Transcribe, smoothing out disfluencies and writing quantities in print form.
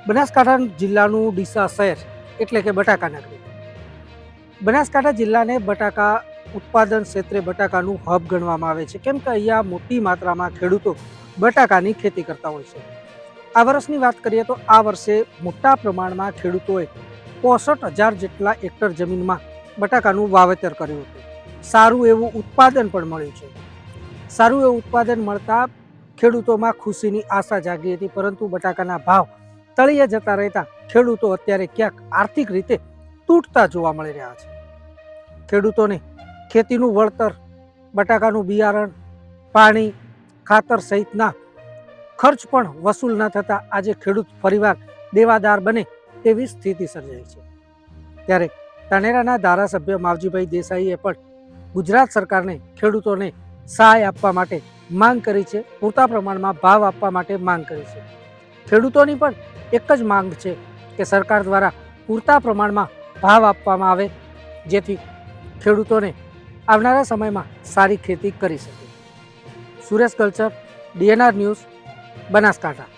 બનાસકાંઠા જિલ્લાનું ડીસા શહેર એટલે કે બટાકા નગરી. બનાસકાંઠા જિલ્લાને બટાકા ઉત્પાદન ક્ષેત્રે બટાકાનું હબ ગણવામાં આવે છે, કેમ કે અહીંયા મોટી માત્રામાં ખેડૂતો બટાકાની ખેતી કરતા હોય છે. આ વર્ષની વાત કરીએ તો આ વર્ષે મોટા પ્રમાણમાં ખેડૂતોએ 65,000 જેટલા હેક્ટર જમીનમાં બટાકાનું વાવેતર કર્યું હતું. સારું એવું ઉત્પાદન પણ મળ્યું છે. સારું એવું ઉત્પાદન મળતા ખેડૂતોમાં ખુશીની આશા જાગી હતી, પરંતુ બટાકાના ભાવ તળિયે જતા રહેતા ખેડૂતો અત્યારે ક્યાંક આર્થિક રીતે તૂટતા જોવા મળી રહ્યા છે. ખેડૂતોને ખેતીનું વળતર, બટાકાનું બિયારણ, પાણી, ખાતર સહિતના ખર્ચ પણ વસૂલ ન થતા આજે ખેડૂત ફરીવાર દેવાદાર બને તેવી સ્થિતિ સર્જાઈ છે. ત્યારે ધાનેરાના ધારાસભ્ય માવજીભાઈ દેસાઈએ પણ ગુજરાત સરકારને ખેડૂતોને સહાય આપવા માટે માંગ કરી છે, પૂરતા પ્રમાણમાં ભાવ આપવા માટે માંગ કરી છે. ખેડૂતોની પણ એક જ માંગ છે કે સરકાર દ્વારા પૂરતા પ્રમાણમાં ભાવ આપવામાં આવે, જેથી ખેડૂતોને આવનારા સમયમાં સારી ખેતી કરી શકે. Suresh culture, DNR news, Banaskantha.